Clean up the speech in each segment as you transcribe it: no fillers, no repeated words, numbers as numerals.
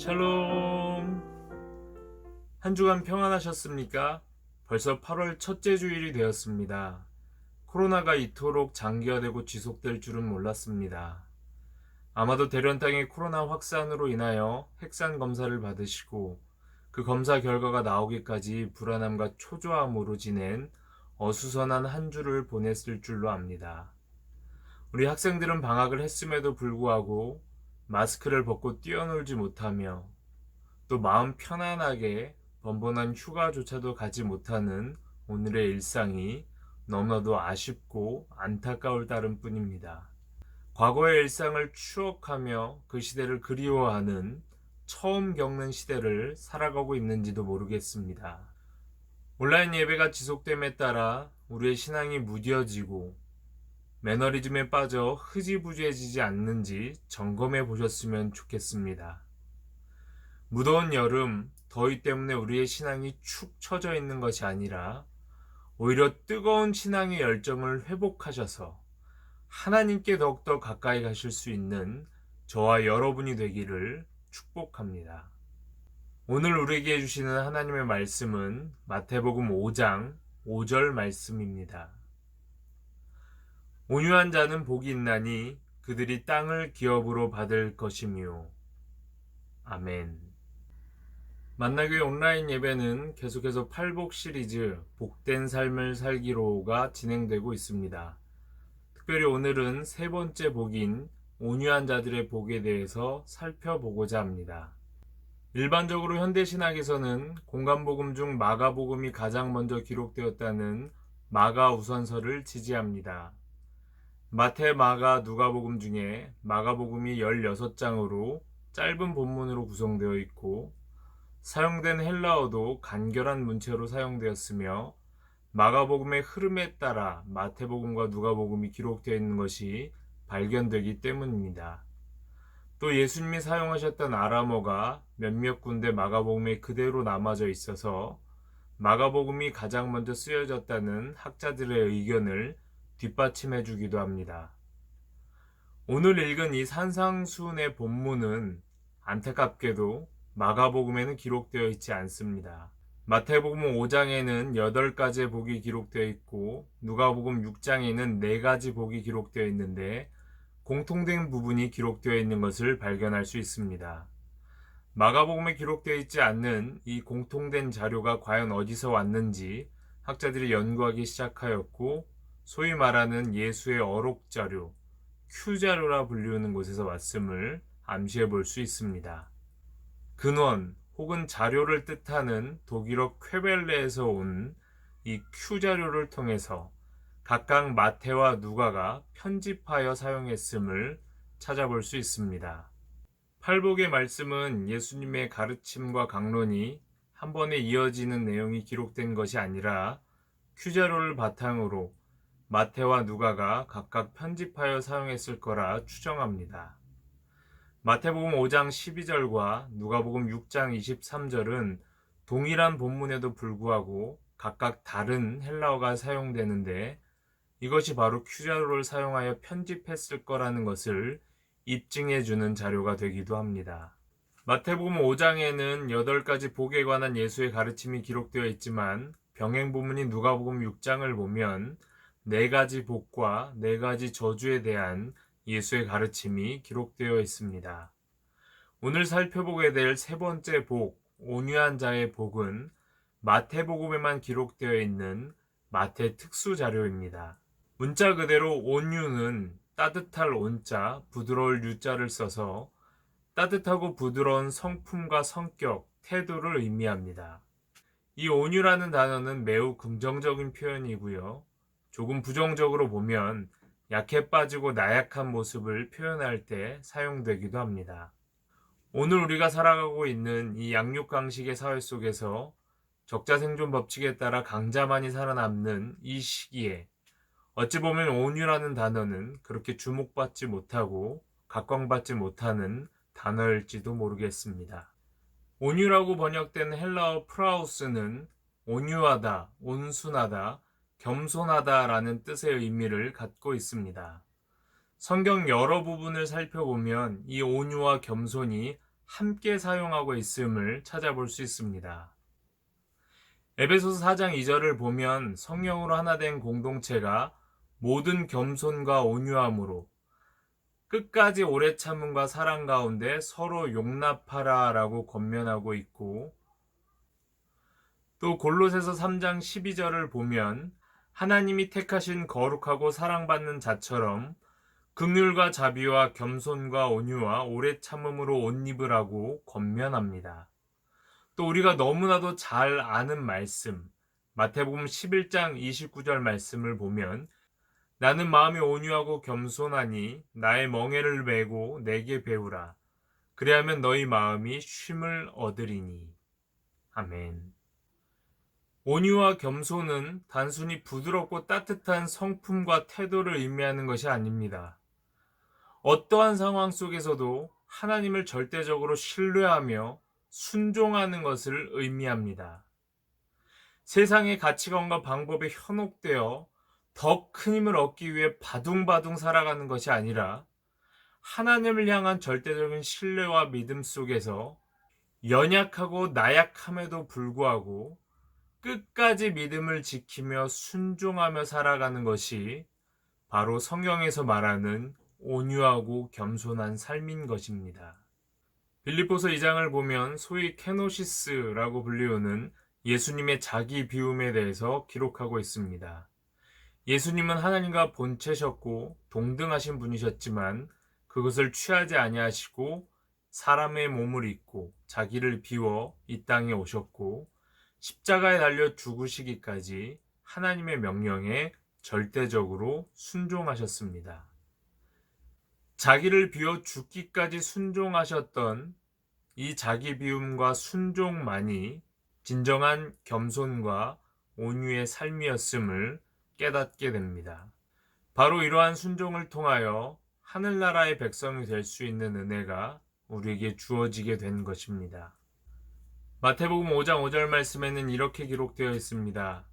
샬롬. 한 주간 평안하셨습니까? 벌써 8월 첫째 주일이 되었습니다. 코로나가 이토록 장기화되고 지속될 줄은 몰랐습니다. 아마도 대련 땅의 코로나 확산으로 인하여 핵산 검사를 받으시고 그 검사 결과가 나오기까지 불안함과 초조함으로 지낸 어수선한 한 주를 보냈을 줄로 압니다. 우리 학생들은 방학을 했음에도 불구하고 마스크를 벗고 뛰어놀지 못하며 또 마음 편안하게 번번한 휴가조차도 가지 못하는 오늘의 일상이 너무나도 아쉽고 안타까울 따름뿐입니다. 과거의 일상을 추억하며 그 시대를 그리워하는 처음 겪는 시대를 살아가고 있는지도 모르겠습니다. 온라인 예배가 지속됨에 따라 우리의 신앙이 무뎌지고 매너리즘에 빠져 흐지부지해지지 않는지 점검해 보셨으면 좋겠습니다. 무더운 여름, 더위 때문에 우리의 신앙이 축 처져 있는 것이 아니라 오히려 뜨거운 신앙의 열정을 회복하셔서 하나님께 더욱더 가까이 가실 수 있는 저와 여러분이 되기를 축복합니다. 오늘 우리에게 주시는 하나님의 말씀은 마태복음 5장 5절 말씀입니다. 온유한 자는 복이 있나니 그들이 땅을 기업으로 받을 것이며. 아멘. 만나교회 온라인 예배는 계속해서 팔복 시리즈 복된 삶을 살기로가 진행되고 있습니다. 특별히 오늘은 세 번째 복인 온유한 자들의 복에 대해서 살펴보고자 합니다. 일반적으로 현대신학에서는 공간복음 중 마가복음이 가장 먼저 기록되었다는 마가우선서를 지지합니다. 마태, 마가, 누가복음 중에 마가복음이 16장으로 짧은 본문으로 구성되어 있고 사용된 헬라어도 간결한 문체로 사용되었으며 마가복음의 흐름에 따라 마태복음과 누가복음이 기록되어 있는 것이 발견되기 때문입니다. 또 예수님이 사용하셨던 아람어가 몇몇 군데 마가복음에 그대로 남아져 있어서 마가복음이 가장 먼저 쓰여졌다는 학자들의 의견을 뒷받침해 주기도 합니다. 오늘 읽은 이 산상수훈의 본문은 안타깝게도 마가복음에는 기록되어 있지 않습니다. 마태복음 5장에는 8가지의 복이 기록되어 있고 누가복음 6장에는 4가지 복이 기록되어 있는데 공통된 부분이 기록되어 있는 것을 발견할 수 있습니다. 마가복음에 기록되어 있지 않는 이 공통된 자료가 과연 어디서 왔는지 학자들이 연구하기 시작하였고 소위 말하는 예수의 어록자료, Q자료라 불리우는 곳에서 왔음을 암시해 볼 수 있습니다. 근원 혹은 자료를 뜻하는 독일어 쾌벨레에서 온 이 Q자료를 통해서 각각 마태와 누가가 편집하여 사용했음을 찾아볼 수 있습니다. 팔복의 말씀은 예수님의 가르침과 강론이 한 번에 이어지는 내용이 기록된 것이 아니라 Q자료를 바탕으로 마태와 누가가 각각 편집하여 사용했을 거라 추정합니다. 마태복음 5장 12절과 누가복음 6장 23절은 동일한 본문에도 불구하고 각각 다른 헬라어가 사용되는데 이것이 바로 Q자료를 사용하여 편집했을 거라는 것을 입증해 주는 자료가 되기도 합니다. 마태복음 5장에는 8가지 복에 관한 예수의 가르침이 기록되어 있지만 병행 부문인 누가복음 6장을 보면 4가지 복과 4가지 저주에 대한 예수의 가르침이 기록되어 있습니다. 오늘 살펴보게 될 세 번째 복, 온유한 자의 복은 마태복음에만 기록되어 있는 마태 특수 자료입니다. 문자 그대로 온유는 따뜻할 온자, 부드러울 유자를 써서 따뜻하고 부드러운 성품과 성격, 태도를 의미합니다. 이 온유라는 단어는 매우 긍정적인 표현이고요. 조금 부정적으로 보면 약해 빠지고 나약한 모습을 표현할 때 사용되기도 합니다. 오늘 우리가 살아가고 있는 이 양육강식의 사회 속에서 적자생존 법칙에 따라 강자만이 살아남는 이 시기에 어찌 보면 온유라는 단어는 그렇게 주목받지 못하고 각광받지 못하는 단어일지도 모르겠습니다. 온유라고 번역된 헬라어 프라우스는 온유하다, 온순하다, 겸손하다라는 뜻의 의미를 갖고 있습니다. 성경 여러 부분을 살펴보면 이 온유와 겸손이 함께 사용하고 있음을 찾아볼 수 있습니다. 에베소서 4장 2절을 보면 성령으로 하나 된 공동체가 모든 겸손과 온유함으로 끝까지 오래 참음과 사랑 가운데 서로 용납하라 라고 권면하고 있고, 또 골로새서 3장 12절을 보면 하나님이 택하신 거룩하고 사랑받는 자처럼 긍휼과 자비와 겸손과 온유와 오래 참음으로 옷 입으라고 권면합니다. 또 우리가 너무나도 잘 아는 말씀, 마태복음 11장 29절 말씀을 보면 나는 마음이 온유하고 겸손하니 나의 멍에를 메고 내게 배우라. 그리하면 너희 마음이 쉼을 얻으리니. 아멘. 온유와 겸손은 단순히 부드럽고 따뜻한 성품과 태도를 의미하는 것이 아닙니다. 어떠한 상황 속에서도 하나님을 절대적으로 신뢰하며 순종하는 것을 의미합니다. 세상의 가치관과 방법에 현혹되어 더 큰 힘을 얻기 위해 바둥바둥 살아가는 것이 아니라 하나님을 향한 절대적인 신뢰와 믿음 속에서 연약하고 나약함에도 불구하고 끝까지 믿음을 지키며 순종하며 살아가는 것이 바로 성경에서 말하는 온유하고 겸손한 삶인 것입니다. 빌립보서 2장을 보면 소위 케노시스라고 불리우는 예수님의 자기 비움에 대해서 기록하고 있습니다. 예수님은 하나님과 본체셨고 동등하신 분이셨지만 그것을 취하지 아니하시고 사람의 몸을 입고 자기를 비워 이 땅에 오셨고 십자가에 달려 죽으시기까지 하나님의 명령에 절대적으로 순종하셨습니다. 자기를 비워 죽기까지 순종하셨던 이 자기 비움과 순종만이 진정한 겸손과 온유의 삶이었음을 깨닫게 됩니다. 바로 이러한 순종을 통하여 하늘나라의 백성이 될 수 있는 은혜가 우리에게 주어지게 된 것입니다. 마태복음 5장 5절 말씀에는 이렇게 기록되어 있습니다.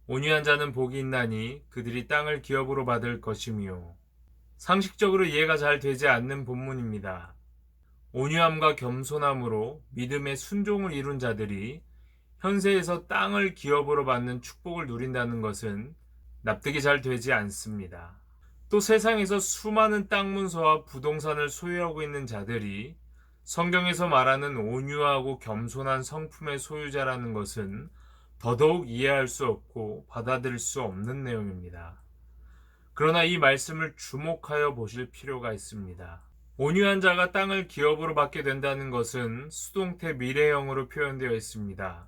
온유한 자는 복이 있나니 그들이 땅을 기업으로 받을 것이며. 상식적으로 이해가 잘 되지 않는 본문입니다. 온유함과 겸손함으로 믿음의 순종을 이룬 자들이 현세에서 땅을 기업으로 받는 축복을 누린다는 것은 납득이 잘 되지 않습니다. 또 세상에서 수많은 땅 문서와 부동산을 소유하고 있는 자들이 성경에서 말하는 온유하고 겸손한 성품의 소유자라는 것은 더더욱 이해할 수 없고 받아들일 수 없는 내용입니다. 그러나 이 말씀을 주목하여 보실 필요가 있습니다. 온유한 자가 땅을 기업으로 받게 된다는 것은 수동태 미래형으로 표현되어 있습니다.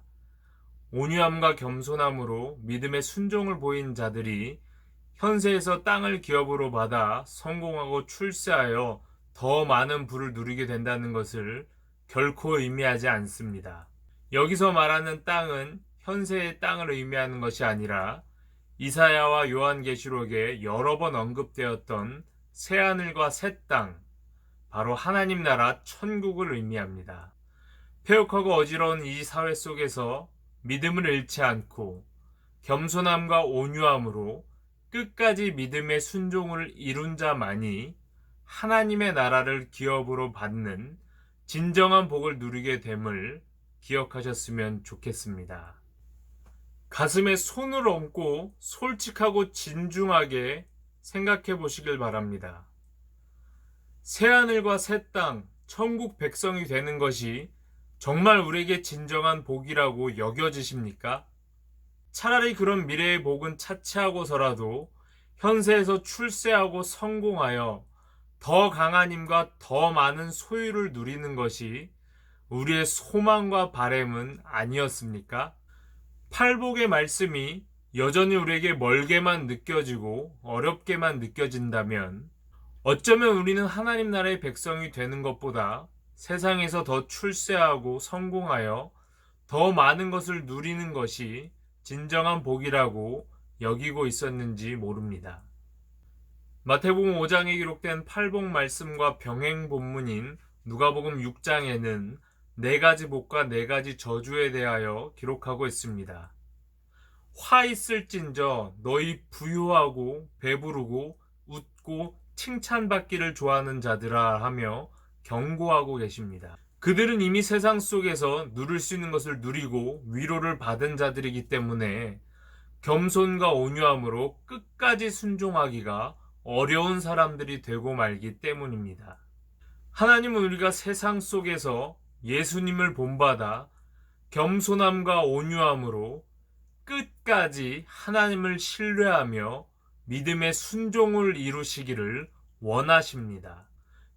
온유함과 겸손함으로 믿음의 순종을 보인 자들이 현세에서 땅을 기업으로 받아 성공하고 출세하여 더 많은 부를 누리게 된다는 것을 결코 의미하지 않습니다. 여기서 말하는 땅은 현세의 땅을 의미하는 것이 아니라 이사야와 요한계시록에 여러 번 언급되었던 새하늘과 새 땅, 바로 하나님 나라 천국을 의미합니다. 폐역하고 어지러운 이 사회 속에서 믿음을 잃지 않고 겸손함과 온유함으로 끝까지 믿음의 순종을 이룬 자만이 하나님의 나라를 기업으로 받는 진정한 복을 누리게 됨을 기억하셨으면 좋겠습니다. 가슴에 손을 얹고 솔직하고 진중하게 생각해 보시길 바랍니다. 새하늘과 새 땅, 천국 백성이 되는 것이 정말 우리에게 진정한 복이라고 여겨지십니까? 차라리 그런 미래의 복은 차치하고서라도 현세에서 출세하고 성공하여 더 강한 힘과 더 많은 소유를 누리는 것이 우리의 소망과 바램은 아니었습니까? 팔복의 말씀이 여전히 우리에게 멀게만 느껴지고 어렵게만 느껴진다면 어쩌면 우리는 하나님 나라의 백성이 되는 것보다 세상에서 더 출세하고 성공하여 더 많은 것을 누리는 것이 진정한 복이라고 여기고 있었는지 모릅니다. 마태복음 5장에 기록된 팔복 말씀과 병행 본문인 누가복음 6장에는 4가지 복과 4가지 저주에 대하여 기록하고 있습니다. 화 있을진저 너희 부유하고 배부르고 웃고 칭찬받기를 좋아하는 자들아 하며 경고하고 계십니다. 그들은 이미 세상 속에서 누릴 수 있는 것을 누리고 위로를 받은 자들이기 때문에 겸손과 온유함으로 끝까지 순종하기가 어려운 사람들이 되고 말기 때문입니다. 하나님은 우리가 세상 속에서 예수님을 본받아 겸손함과 온유함으로 끝까지 하나님을 신뢰하며 믿음의 순종을 이루시기를 원하십니다.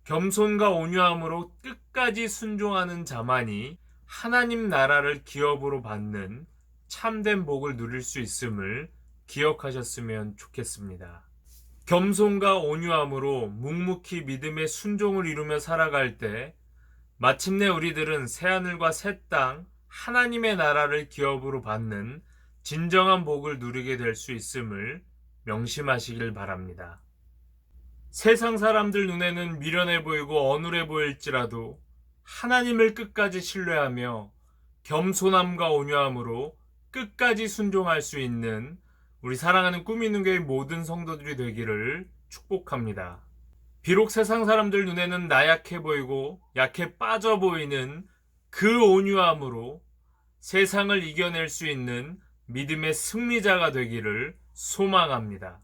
겸손과 온유함으로 끝까지 순종하는 자만이 하나님 나라를 기업으로 받는 참된 복을 누릴 수 있음을 기억하셨으면 좋겠습니다. 겸손과 온유함으로 묵묵히 믿음의 순종을 이루며 살아갈 때 마침내 우리들은 새하늘과 새 땅 하나님의 나라를 기업으로 받는 진정한 복을 누리게 될 수 있음을 명심하시길 바랍니다. 세상 사람들 눈에는 미련해 보이고 어눌해 보일지라도 하나님을 끝까지 신뢰하며 겸손함과 온유함으로 끝까지 순종할 수 있는 우리 사랑하는 꿈 있는 교회 모든 성도들이 되기를 축복합니다. 비록 세상 사람들 눈에는 나약해 보이고 약해 빠져 보이는 그 온유함으로 세상을 이겨낼 수 있는 믿음의 승리자가 되기를 소망합니다.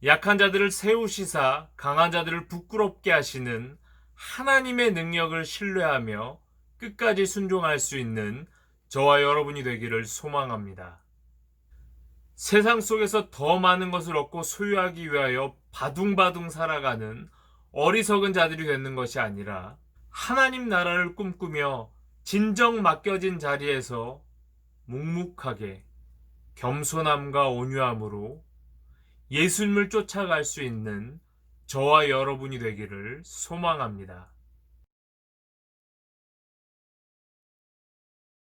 약한 자들을 세우시사 강한 자들을 부끄럽게 하시는 하나님의 능력을 신뢰하며 끝까지 순종할 수 있는 저와 여러분이 되기를 소망합니다. 세상 속에서 더 많은 것을 얻고 소유하기 위하여 바둥바둥 살아가는 어리석은 자들이 되는 것이 아니라 하나님 나라를 꿈꾸며 진정 맡겨진 자리에서 묵묵하게 겸손함과 온유함으로 예수님을 쫓아갈 수 있는 저와 여러분이 되기를 소망합니다.